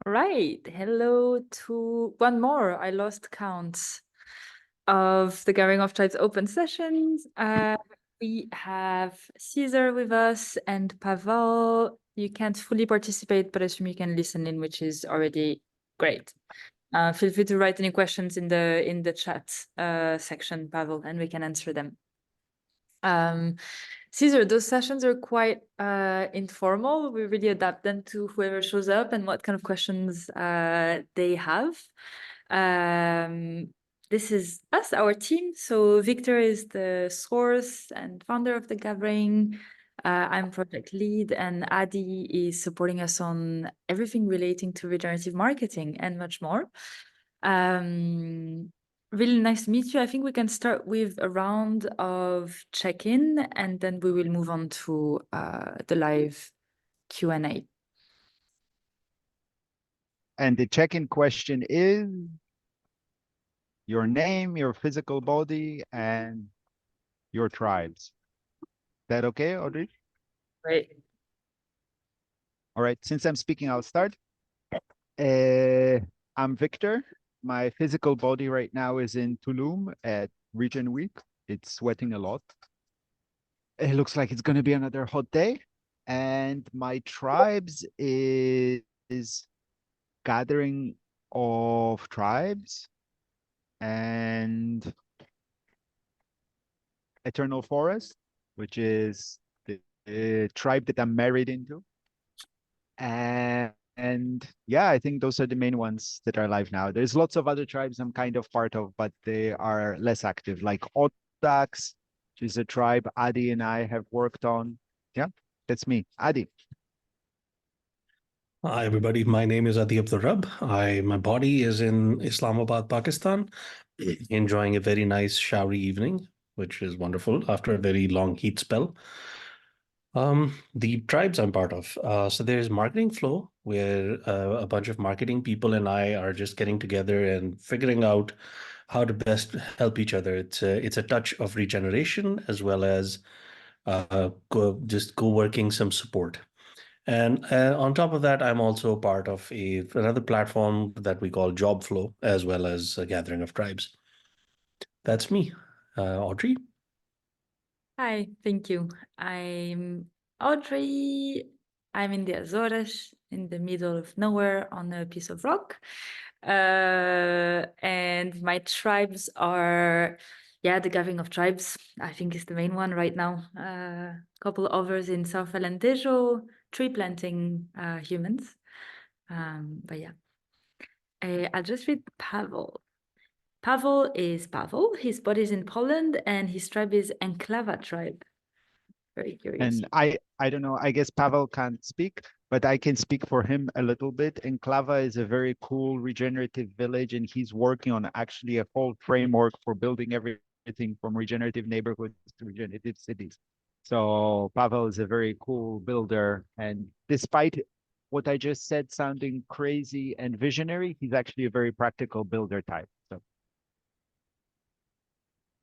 Right. Hello to one more. I lost count of the Gathering of Tribes open sessions. We have Caesar with us and Pavel. You can't fully participate, but I assume you can listen in, which is already great. Feel free to write any questions in the chat section, Pavel, and we can answer them. Caesar, those sessions are quite informal. We really adapt them to whoever shows up and what kind of questions they have. This is us, our team. So Victor is the source and founder of the Gathering. I'm project lead, and Adi is supporting us on everything relating to regenerative marketing and much more. Really nice to meet you. I think we can start with a round of check-in, and then we will move on to the live Q&A. And the check-in question is your name, your physical body, and your tribes. Is that okay, Audrey? Great. All right, since I'm speaking, I'll start. I'm Victor. My physical body right now is in Tulum at Regen Week. It's sweating a lot. It looks like it's going to be another hot day. And my tribes is gathering of tribes and Eternal Forest, which is the tribe that I'm married into. And yeah, I think those are the main ones that are live now. There's lots of other tribes I'm kind of part of, but they are less active, like Odax, which is a tribe Adi and I have worked on. Yeah, that's me, Adi. Hi, everybody. My name is Adi Abdurrab. My body is in Islamabad, Pakistan, enjoying a very nice showery evening, which is wonderful after a very long heat spell. The tribes I'm part of. So there's Marketing Flow, where a bunch of marketing people and I are just getting together and figuring out how to best help each other. It's a touch of regeneration as well as co-working some support. And on top of that, I'm also part of another platform that we call JobFlow, as well as a gathering of tribes. That's me. Audrey? Hi, thank you. I'm Audrey. I'm in the Azores, in the middle of nowhere on a piece of rock. And my tribes are, the Gathering of Tribes, I think is the main one right now. A couple others in South Alentejo, tree planting humans. But yeah. I'll just read Pavel. Pavel is Pavel. His body is in Poland, and his tribe is Enklava tribe. Very curious. And I don't know, I guess Pavel can't speak, but I can speak for him a little bit. Enklava is a very cool regenerative village, and he's working on actually a whole framework for building everything from regenerative neighborhoods to regenerative cities. So Pavel is a very cool builder, and despite what I just said sounding crazy and visionary, he's actually a very practical builder type. So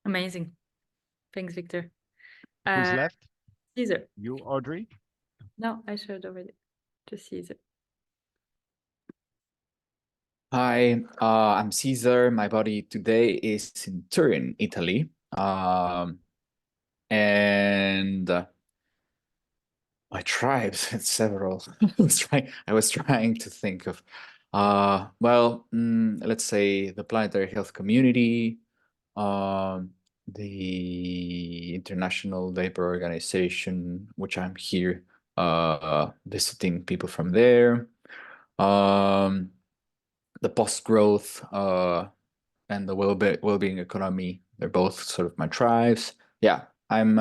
Amazing. Thanks, Victor. who's left? Caesar. You, Audrey? No, I showed already. Just Caesar. Hi, I'm Caesar. My body today is in Turin, Italy. And my tribes, it's several. I was trying to think of, let's say the Planetary Health Community, the International Labor Organization, which I'm here visiting people from there. The post-growth and the well-being economy, they're both sort of my tribes. Yeah, I'm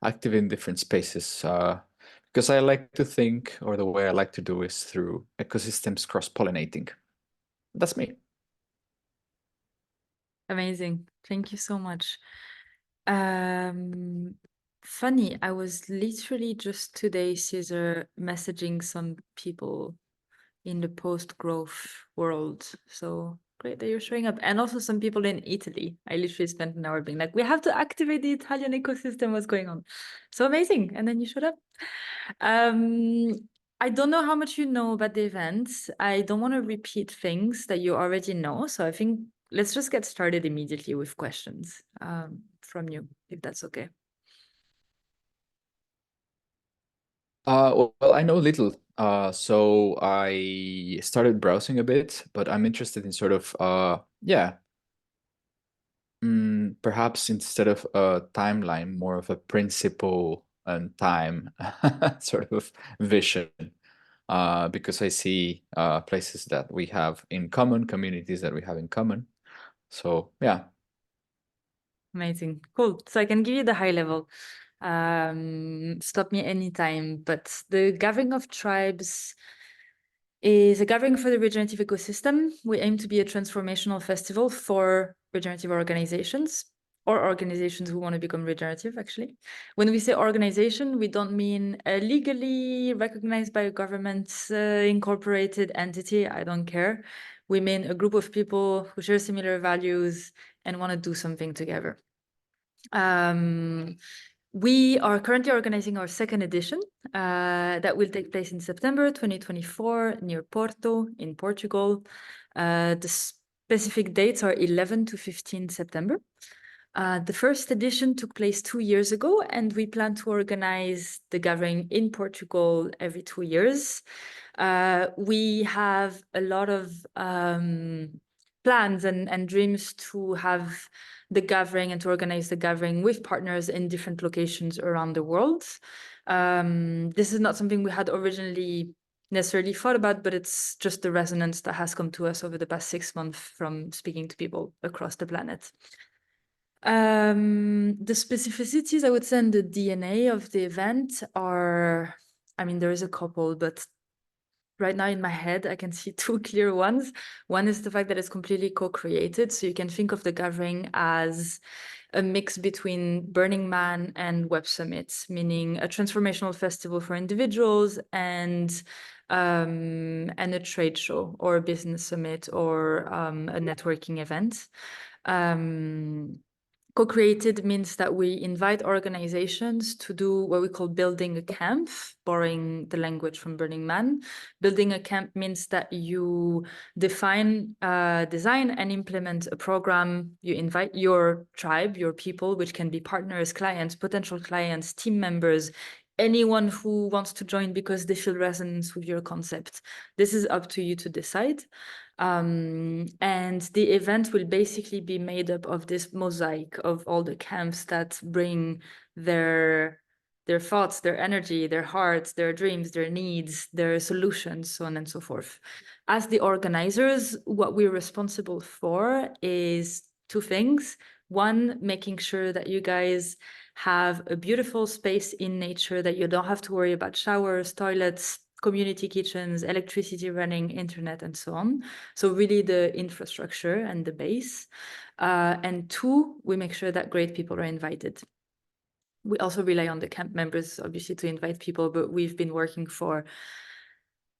active in different spaces because I like to think, or the way I like to do is through ecosystems cross-pollinating. That's me. Amazing. Thank you so much. Funny, I was literally just today, Caesar, messaging some people in the post-growth world. So great that you're showing up. And also some people in Italy. I literally spent an hour being like, we have to activate the Italian ecosystem. What's going on? So amazing. And then you showed up. I don't know how much you know about the event. I don't want to repeat things that you already know. So I think let's just get started immediately with questions from you, if that's okay. Well, I know little. So I started browsing a bit, but I'm interested in sort of yeah, perhaps instead of a timeline, more of a principle and time sort of vision. Because I see places that we have in common, communities that we have in common. So yeah. Amazing. Cool. So I can give you the high level. Stop me anytime. But the Gathering of Tribes is a gathering for the regenerative ecosystem. We aim to be a transformational festival for regenerative organizations or organizations who want to become regenerative, actually. When we say organization, we don't mean a legally recognized by a government incorporated entity. I don't care. We mean a group of people who share similar values and want to do something together. We are currently organizing our second edition that will take place in September 2024 near Porto in Portugal. The specific dates are 11 to 15 September. The first edition took place 2 years ago, and we plan to organize the gathering in Portugal every 2 years. We have a lot of plans and dreams to have the gathering and to organize the gathering with partners in different locations around the world. This is not something we had originally necessarily thought about, but it's just the resonance that has come to us over the past 6 months from speaking to people across the planet. The specificities, I would say, in the DNA of the event are, I mean, there is a couple, but right now in my head, I can see 2 clear ones. One is the fact that it's completely co-created. So you can think of the gathering as a mix between Burning Man and Web Summit, meaning a transformational festival for individuals and a trade show or a business summit or a networking event. Co-created means that we invite organizations to do what we call building a camp, borrowing the language from Burning Man. Building a camp means that you define, design and implement a program. You invite your tribe, your people, which can be partners, clients, potential clients, team members, anyone who wants to join because they feel resonance with your concept. This is up to you to decide. And the event will basically be made up of this mosaic of all the camps that bring their thoughts, their energy, their hearts, their dreams, their needs, their solutions, so on and so forth. As the organizers, what we're responsible for is 2 things. One, making sure that you guys have a beautiful space in nature, that you don't have to worry about showers, toilets, community kitchens, electricity running, internet, and so on. So really the infrastructure and the base. And 2, we make sure that great people are invited. We also rely on the camp members, obviously, to invite people, but we've been working for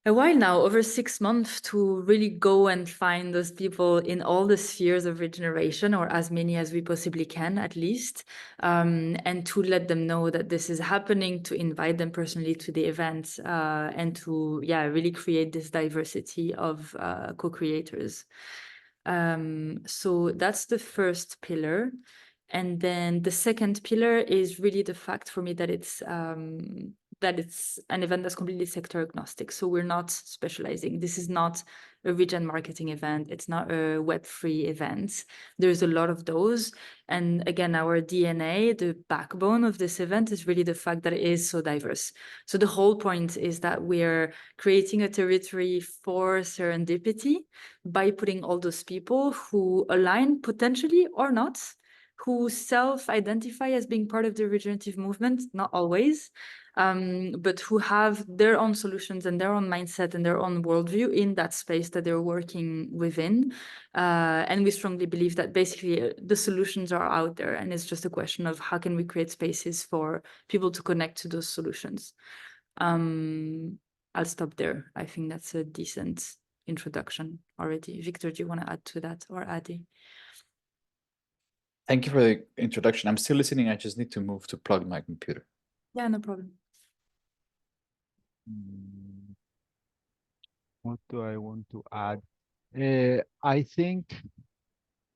a while now, over 6 months, to really go and find those people in all the spheres of regeneration, or as many as we possibly can, at least, and to let them know that this is happening, to invite them personally to the event, and to, really create this diversity of co-creators. So that's the first pillar. And then the second pillar is really the fact for me that it's an event that's completely sector agnostic. So we're not specializing. This is not a regen marketing event. It's not a Web3 event. There's a lot of those. And again, our DNA, the backbone of this event, is really the fact that it is so diverse. So the whole point is that we're creating a territory for serendipity by putting all those people who align potentially or not, who self-identify as being part of the regenerative movement, not always, but who have their own solutions and their own mindset and their own worldview in that space that they're working within. And we strongly believe that basically the solutions are out there, and it's just a question of how can we create spaces for people to connect to those solutions. I'll stop there. I think that's a decent introduction already. Victor, do you want to add to that, or Adi? Thank you for the introduction. I'm still listening. I just need to move to plug my computer. Yeah, no problem. What do I want to add? I think,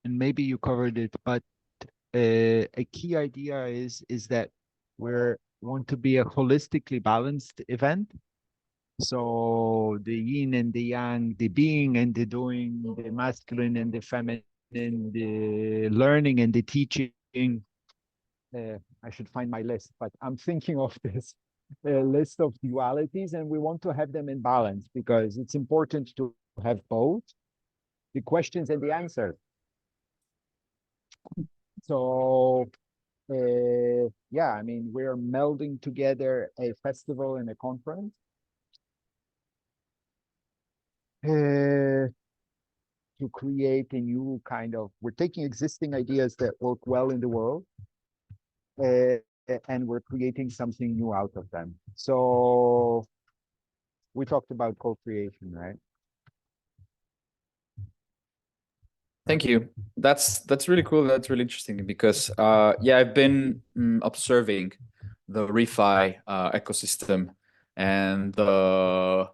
and maybe you covered it, but a key idea is that we want to be a holistically balanced event. So the yin and the yang, the being and the doing, the masculine and the feminine, the learning and the teaching. I should find my list, but I'm thinking of this list of dualities, and we want to have them in balance because it's important to have both the questions and the answers. So yeah, I mean, we're melding together a festival and a conference. To create a new kind of, we're taking existing ideas that work well in the world, and we're creating something new out of them. So we talked about co-creation, right? Thank you. That's really cool. That's really interesting because yeah, I've been observing the refi ecosystem and the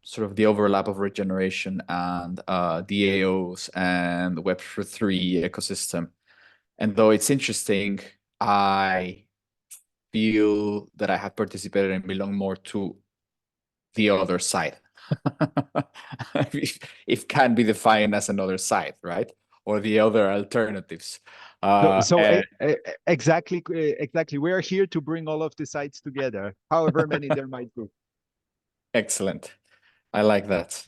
sort of the overlap of regeneration and DAOs and the Web3 ecosystem. And though it's interesting, I feel that I have participated and belong more to the other side. If can be defined as another side, right? Or the other alternatives. Exactly. We are here to bring all of the sides together, however many there might be. Excellent. I like that.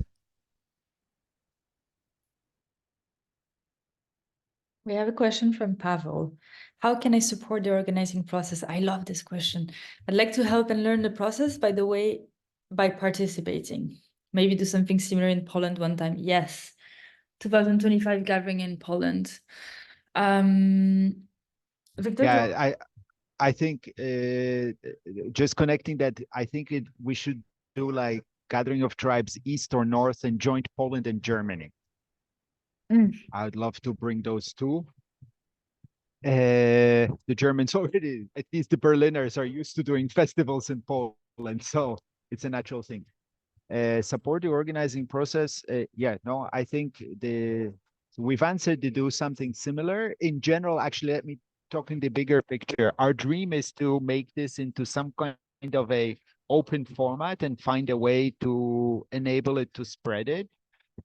We have a question from Pavel. How can I support the organizing process? I love this question. I'd like to help and learn the process, by the way, by participating. Maybe do something similar in Poland one time. Yes. 2025 gathering in Poland. Victor? Yeah, I think just connecting that, I think we should do like gathering of tribes east or north and joint Poland and Germany. I'd love to bring those two. The Germans already, at least the Berliners, are used to doing festivals in Poland, so it's a natural thing. Support the organizing process. Yeah, no, I think we've answered to do something similar. In general, actually, let me talk in the bigger picture. Our dream is to make this into some kind of a open format and find a way to enable it to spread it.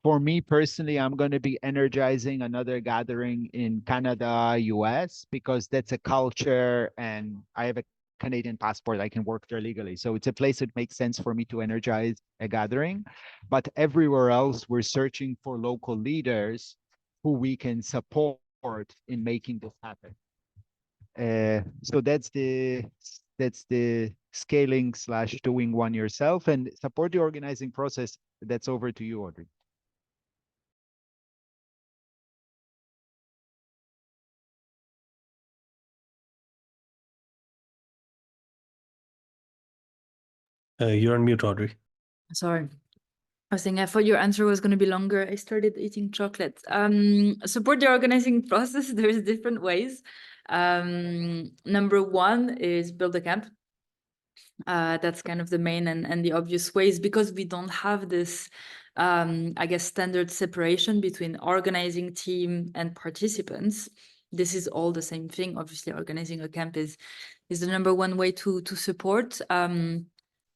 For me personally, I'm going to be energizing another gathering in Canada, US, because that's a culture and I have a Canadian passport. I can work there legally. So it's a place that makes sense for me to energize a gathering. But everywhere else, we're searching for local leaders who we can support in making this happen. So that's the scaling / doing one yourself, and support the organizing process. That's over to you, Audrey. You're on mute, Audrey. Sorry. I was saying, I thought your answer was going to be longer. I started eating chocolate. Support the organizing process. There's different ways. Number one is build a camp. That's kind of the main and the obvious ways, because we don't have this, I guess, standard separation between organizing team and participants. This is all the same thing. Obviously, organizing a camp is the number one way to support.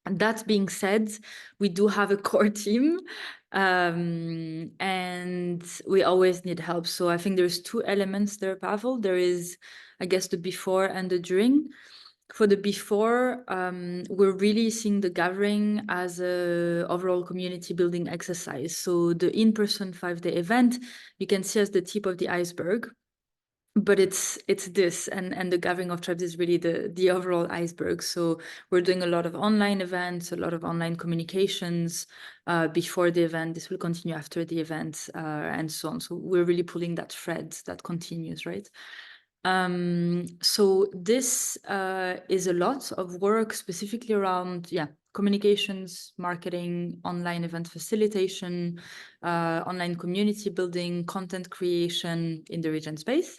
That being said, we do have a core team, and we always need help. So I think there's two elements there, Pavel. There is, I guess, the before and the during. For the before, we're really seeing the gathering as a overall community building exercise. So the in-person 5-day event, you can see as the tip of the iceberg. But it's this, and the gathering of tribes is really the overall iceberg. So we're doing a lot of online events, a lot of online communications before the event. This will continue after the event, and so on. So we're really pulling that thread that continues, right? So this is a lot of work specifically around, communications, marketing, online event facilitation, online community building, content creation in the regen space.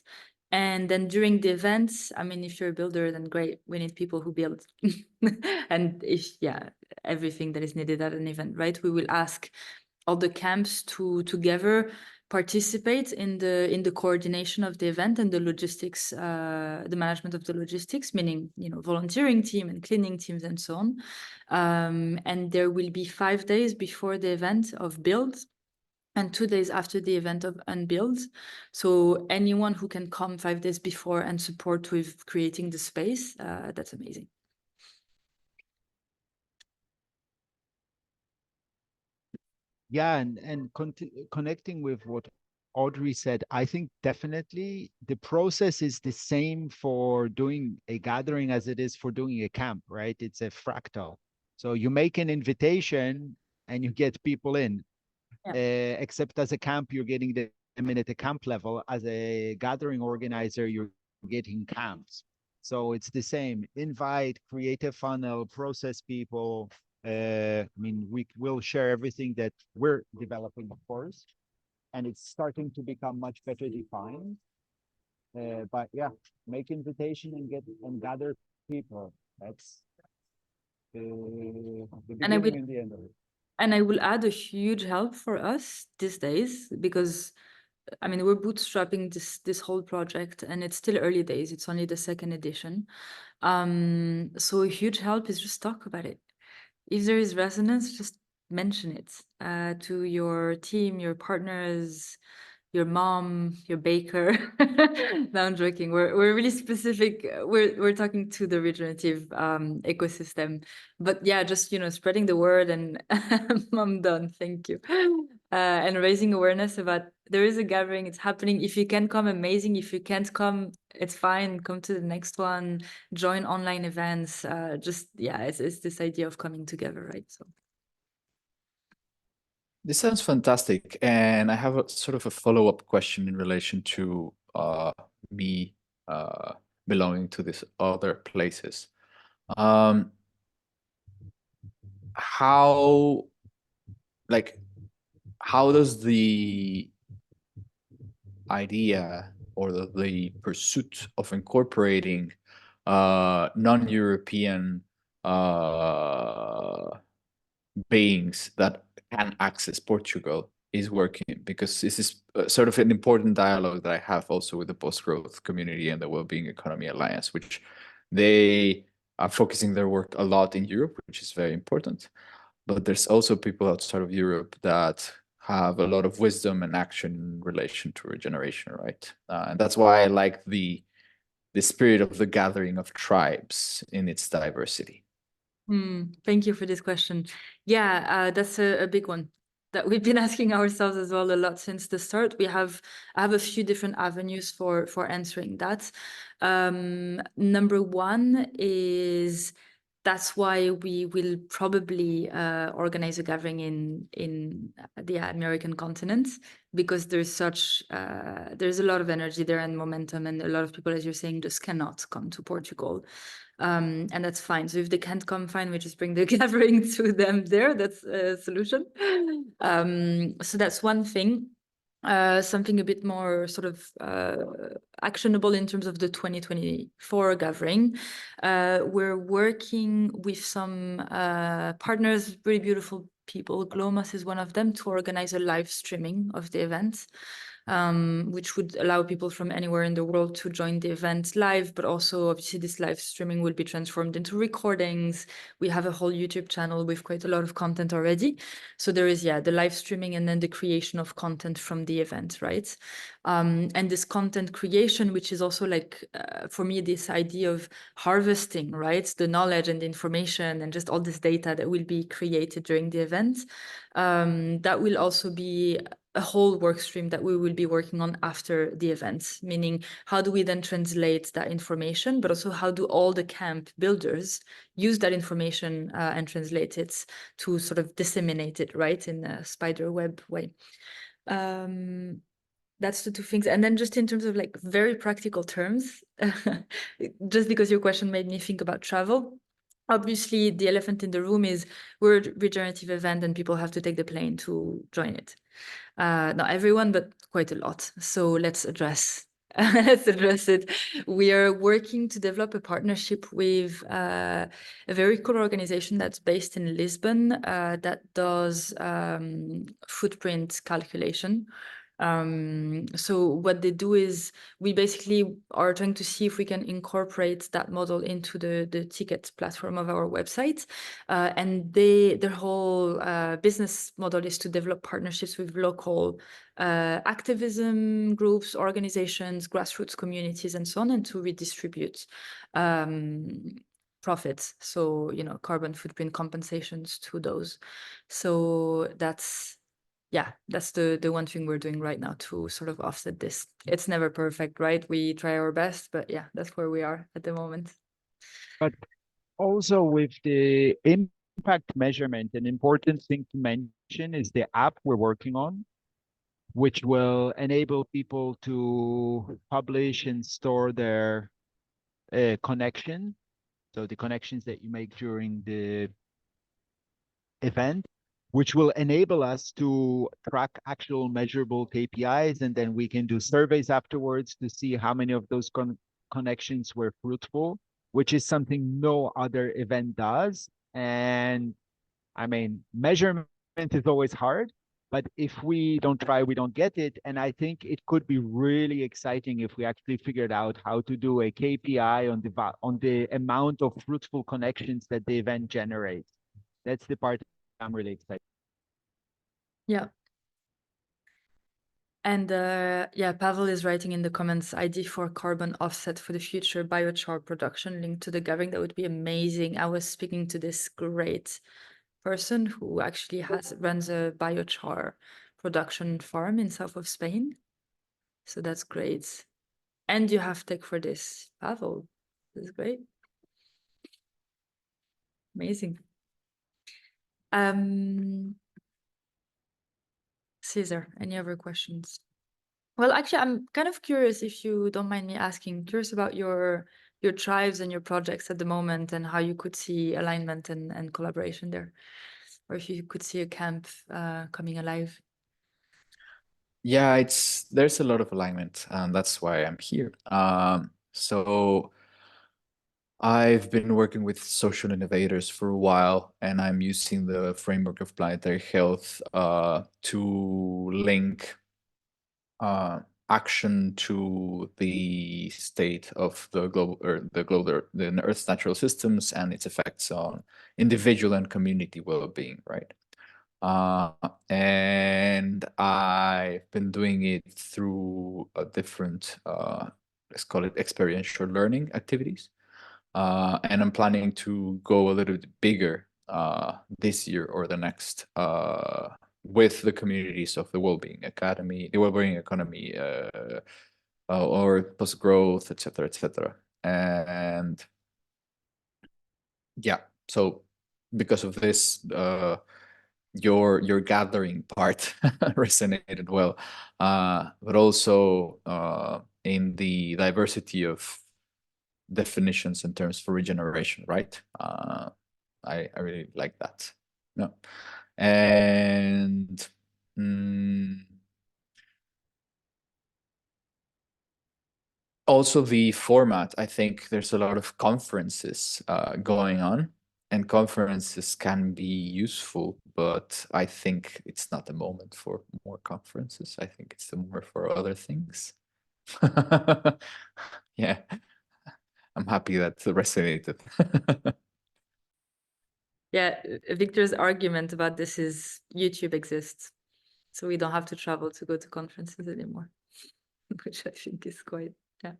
And then during the events, I mean, if you're a builder, then great, we need people who build. And everything that is needed at an event, right? We will ask all the camps to together participate in the coordination of the event and the logistics, the management of the logistics, meaning, you know, volunteering team and cleaning teams and so on. And there will be 5 days before the event of build and 2 days after the event of unbuild. So anyone who can come 5 days before and support with creating the space, that's amazing. Yeah, and connecting with what Audrey said, I think definitely the process is the same for doing a gathering as it is for doing a camp, right? It's a fractal. So you make an invitation and you get people in, except as a camp, you're getting them in at the camp level. As a gathering organizer, you're getting camps. So it's the same. Invite, create a funnel, process people. I mean, we will share everything that we're developing, of course, and it's starting to become much better defined. But yeah, make invitation and gather people. That's the beginning and the end of it. And I will add a huge help for us these days, because I mean, we're bootstrapping this whole project and it's still early days. It's only the 2nd edition. So a huge help is just talk about it. If there is resonance, just mention it to your team, your partners, your mom, your baker. No, I'm joking. We're really specific. We're talking to the regenerative ecosystem. But yeah, just, you know, spreading the word and I'm done. Thank you. And raising awareness about there is a gathering, it's happening. If you can come, amazing. If you can't come, it's fine. Come to the next one, join online events. Just, yeah, it's this idea of coming together, right? So. This sounds fantastic. And I have a sort of a follow-up question in relation to me belonging to these other places. How does the idea or the pursuit of incorporating non-European beings that can access Portugal is working? Because this is sort of an important dialogue that I have also with the Post-Growth Community and the Wellbeing Economy Alliance, which they are focusing their work a lot in Europe, which is very important. But there's also people outside of Europe that have a lot of wisdom and action in relation to regeneration, right? And that's why I like the spirit of the gathering of tribes in its diversity. Thank you for this question. Yeah, that's a big one that we've been asking ourselves as well a lot since the start. I have a few different avenues for answering that. Number one is that's why we will probably organize a gathering in the American continent, because there's a lot of energy there and momentum, and a lot of people, as you're saying, just cannot come to Portugal. And that's fine. So if they can't come, fine, we just bring the gathering to them there. That's a solution. So that's one thing. Something a bit more sort of actionable in terms of the 2024 gathering. We're working with some partners, really beautiful people. Glomos is one of them, to organize a live streaming of the event, which would allow people from anywhere in the world to join the event live, but also obviously this live streaming will be transformed into recordings. We have a whole YouTube channel with quite a lot of content already. So there is, the live streaming and then the creation of content from the event, right? And this content creation, which is also like, for me, this idea of harvesting, right? The knowledge and the information and just all this data that will be created during the event. That will also be a whole work stream that we will be working on after the event, meaning how do we then translate that information, but also how do all the camp builders use that information and translate it to sort of disseminate it, right, in a spider web way. That's the two things. And then just in terms of like very practical terms, just because your question made me think about travel. Obviously, the elephant in the room is we're a regenerative event and people have to take the plane to join it. Not everyone, but quite a lot. So let's address let's address it. We are working to develop a partnership with a very cool organization that's based in Lisbon that does footprint calculation. So what they do is we basically are trying to see if we can incorporate that model into the ticket platform of our website. And their whole business model is to develop partnerships with local activism groups, organizations, grassroots communities, and so on, and to redistribute profits. So, you know, carbon footprint compensations to those. So that's the one thing we're doing right now to sort of offset this. It's never perfect, right? We try our best, but yeah, that's where we are at the moment. But also with the impact measurement, an important thing to mention is the app we're working on, which will enable people to publish and store their connection. So the connections that you make during the event, which will enable us to track actual measurable KPIs. And then we can do surveys afterwards to see how many of those connections were fruitful, which is something no other event does. And I mean, measurement is always hard, but if we don't try, we don't get it. And I think it could be really exciting if we actually figured out how to do a KPI on the amount of fruitful connections that the event generates. That's the part I'm really excited. Yeah. And yeah, Pavel is writing in the comments, ID for carbon offset for the future biochar production linked to the gathering. That would be amazing. I was speaking to this great person who actually runs a biochar production farm in south of Spain. So that's great. And you have tech for this, Pavel. This is great. Amazing. Cesar, any other questions? Well, actually, I'm kind of curious, if you don't mind me asking, curious about your tribes and your projects at the moment and how you could see alignment and collaboration there, or if you could see a camp coming alive. Yeah, there's a lot of alignment, and that's why I'm here. So I've been working with social innovators for a while, and I'm using the framework of planetary health to link action to the state of the global or the Earth's natural systems and its effects on individual and community well-being, right? And I've been doing it through a different, let's call it experiential learning activities. And I'm planning to go a little bit bigger this year or the next with the communities of the Wellbeing Academy, the Wellbeing Economy, or post growth, etc., etc. And yeah, so because of this, your gathering part resonated well, but also in the diversity of definitions and terms for regeneration, right? I really like that. No, and also the format. I think there's a lot of conferences going on, and conferences can be useful, but I think it's not the moment for more conferences. I think it's more for other things. Yeah, I'm happy that resonated. Yeah, Victor's argument about this is YouTube exists, so we don't have to travel to go to conferences anymore, which I think is quite, yeah.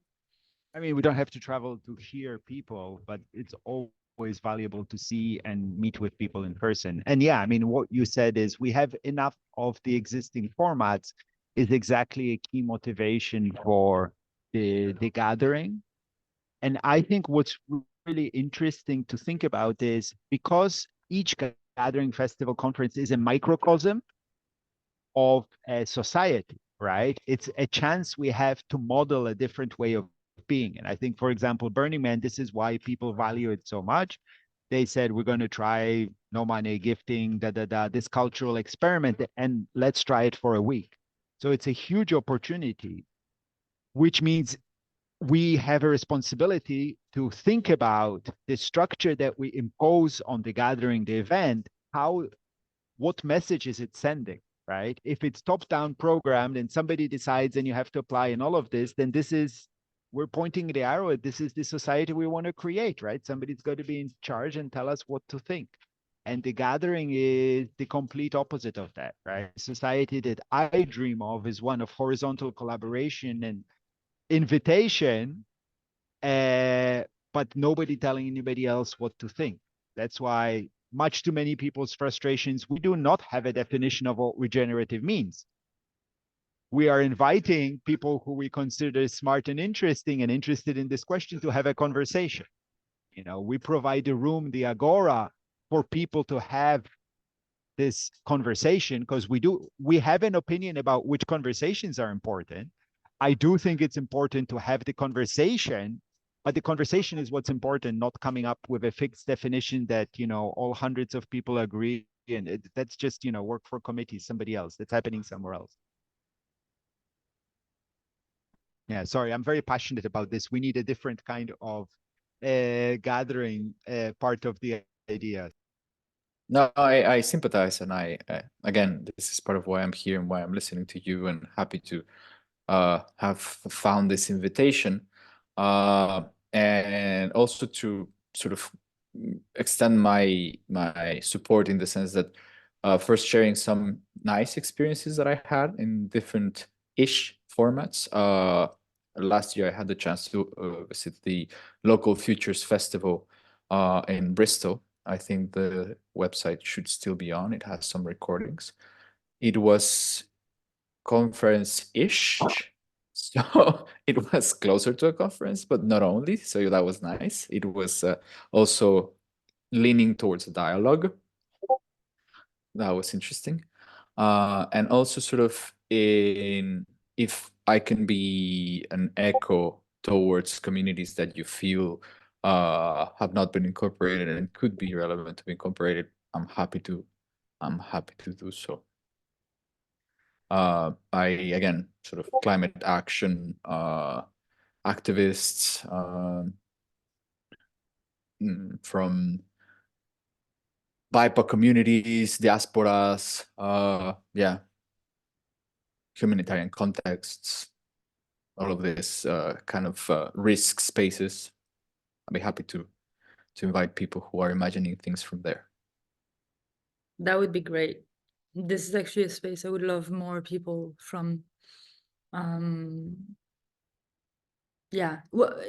I mean, we don't have to travel to hear people, but it's always valuable to see and meet with people in person. And yeah, I mean, what you said is we have enough of the existing formats is exactly a key motivation for the gathering. And I think what's really interesting to think about is because each gathering, festival, conference is a microcosm of a society, right? It's a chance we have to model a different way of being. And I think, for example, Burning Man, this is why people value it so much. They said, we're going to try no money gifting, this cultural experiment, and let's try it for a week. So it's a huge opportunity which means we have a responsibility to think about the structure that we impose on the gathering, the event, what message is it sending, right? If it's top-down programmed and somebody decides and you have to apply and all of this, then we're pointing the arrow at this is the society we want to create, right? Somebody's got to be in charge and tell us what to think. And the gathering is the complete opposite of that, right? Society that I dream of is one of horizontal collaboration and invitation, but nobody telling anybody else what to think. That's why, much to many people's frustrations, we do not have a definition of what regenerative means. We are inviting people who we consider smart and interesting and interested in this question to have a conversation. You know, we provide the room, the agora, for people to have this conversation, because we have an opinion about which conversations are important. I do think it's important to have the conversation, but the conversation is what's important, not coming up with a fixed definition that, you know, all hundreds of people agree. And that's just, you know, work for committees, somebody else. That's happening somewhere else. Yeah, sorry, I'm very passionate about this. We need a different kind of gathering part of the idea. No, I sympathize, and I again, this is part of why I'm here and why I'm listening to you, and happy to have found this invitation, and also to sort of extend my support in the sense that first sharing some nice experiences that I had in different-ish formats. Last year I had the chance to visit the local Futures Festival in Bristol. I think the website should still be on. It has some recordings. It was conference-ish, so it was closer to a conference, but not only. So that was nice. It was also leaning towards a dialogue. That was interesting. And also sort of if I can be an echo towards communities that you feel have not been incorporated and could be relevant to be incorporated, I'm happy to do so. Again, sort of climate action activists from BIPOC communities, diasporas, yeah, humanitarian contexts, all of this kind of risk spaces. I'd be happy to invite people who are imagining things from there. That would be great. This is actually a space I would love more people from. Yeah, well,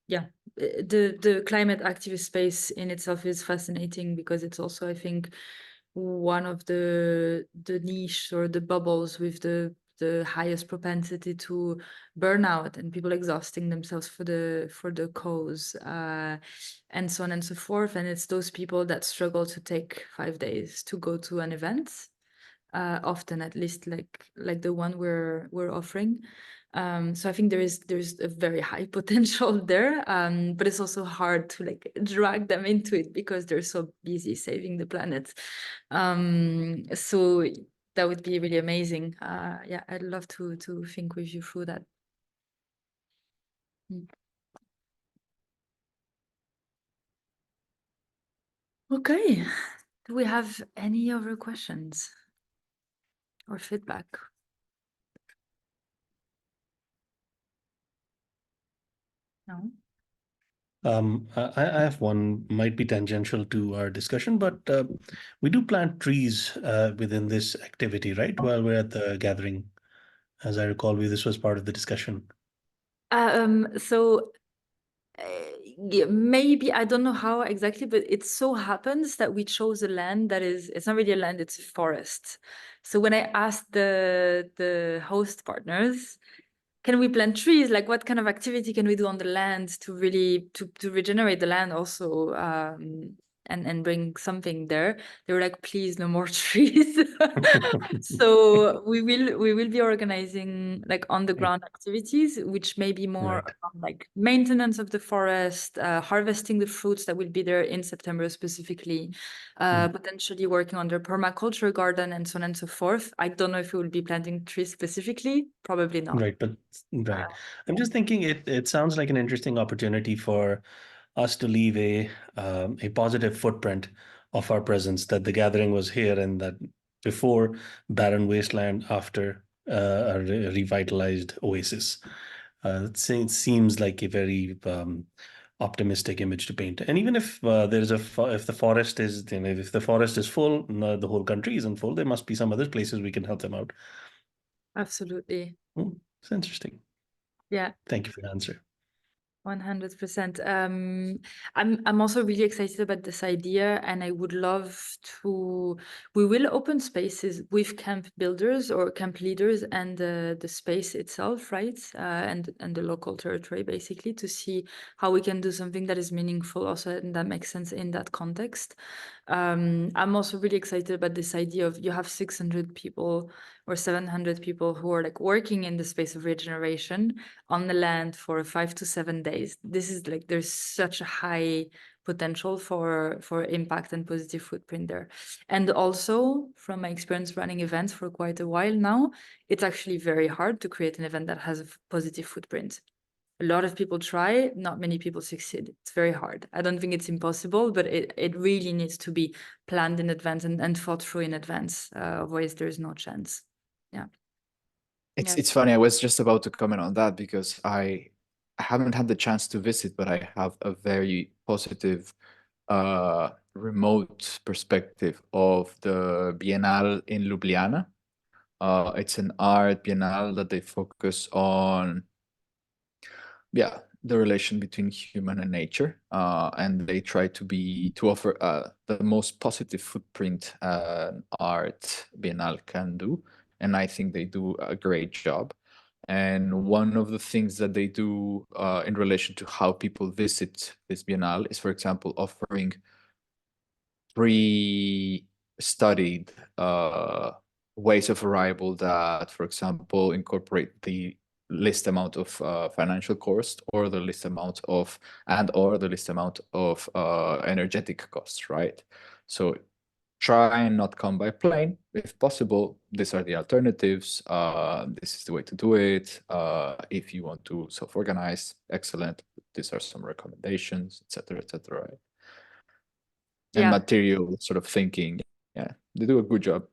yeah. The climate activist space in itself is fascinating because it's also, I think, one of the niche or the bubbles with the highest propensity to burnout and people exhausting themselves for the cause, and so on and so forth. And it's those people that struggle to take 5 days to go to an event, often, at least like the one we're offering. So I think there's a very high potential there, but it's also hard to like drag them into it because they're so busy saving the planet. So that would be really amazing. Yeah, I'd love to think with you through that. Okay, do we have any other questions or feedback? No? I have one, might be tangential to our discussion, but we do plant trees within this activity, right? While we're at the gathering, as I recall, this was part of the discussion. So yeah, maybe, I don't know how exactly, but it so happens that we chose a land that it's not really a land, it's a forest. So when I asked the host partners, can we plant trees? Like, what kind of activity can we do on the land to really to regenerate the land also? and bring something there. They were like, please, no more trees. So we will be organizing like on the ground activities, which may be more Right. around, like maintenance of the forest, harvesting the fruits that will be there in September specifically, potentially working on their permaculture garden and so on and so forth. I don't know if we will be planting trees specifically, probably not. Right, but right. I'm just thinking it sounds like an interesting opportunity for us to leave a positive footprint of our presence, that the gathering was here and that before barren wasteland, after a revitalized oasis. It seems like a very optimistic image to paint. And even if if the forest is, if the forest is full, the whole country isn't full, there must be some other places we can help them out. Absolutely. It's interesting. Yeah. Thank you for the answer. 100%. I'm also really excited about this idea, and I would love to. We will open spaces with camp builders or camp leaders and the space itself, right? And the local territory, basically, to see how we can do something that is meaningful, also, and that makes sense in that context. I'm also really excited about this idea of you have 600 people or 700 people who are like working in the space of regeneration on the land for 5 to 7 days. This is like, there's such a high potential for impact and positive footprint there. And also from my experience running events for quite a while now, it's actually very hard to create an event that has a positive footprint. A lot of people try, not many people succeed. It's very hard. I don't think it's impossible, but it really needs to be planned in advance and thought through in advance. Otherwise, there's no chance. Yeah. It's funny. I was just about to comment on that because I haven't had the chance to visit, but I have a very positive remote perspective of the Biennale in Ljubljana. It's an art biennale that they focus on, the relation between human and nature, and they try to offer the most positive footprint an art biennale can do, and I think they do a great job. And one of the things that they do in relation to how people visit this biennale is, for example, offering pre-studied ways of arrival that, for example, incorporate the least amount of financial cost or the least amount of energetic costs, right? So try and not come by plane if possible. These are the alternatives. This is the way to do it. If you want to self-organize, excellent. These are some recommendations, etc., etc. Right? And material sort of thinking. Yeah, they do a good job.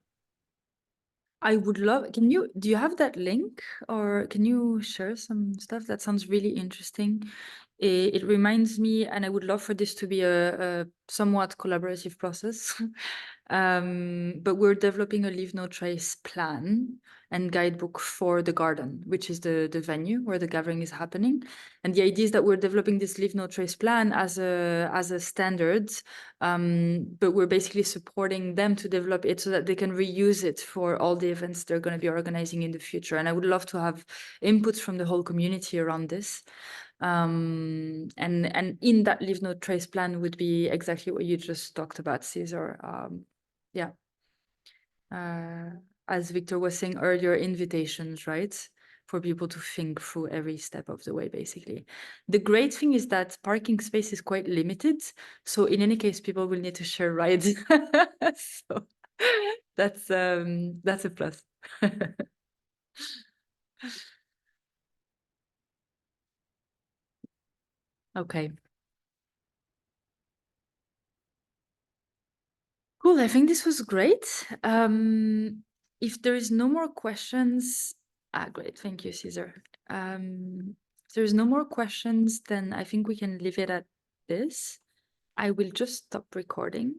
I would love, do you have that link, or can you share some stuff? That sounds really interesting. It reminds me, and I would love for this to be a somewhat collaborative process. But we're developing a Leave No Trace plan and guidebook for the garden, which is the venue where the gathering is happening. And the idea is that we're developing this Leave No Trace plan as a standard, but we're basically supporting them to develop it so that they can reuse it for all the events they're going to be organizing in the future. And I would love to have inputs from the whole community around this. And in that Leave No Trace plan would be exactly what you just talked about, Cesar. As Victor was saying earlier, invitations, right? For people to think through every step of the way, basically. The great thing is that parking space is quite limited. So in any case, people will need to share rides. So that's a plus. Okay. Cool, I think this was great. If there is no more questions, great, thank you, Cesar. If there's no more questions, then I think we can leave it at this. I will just stop recording.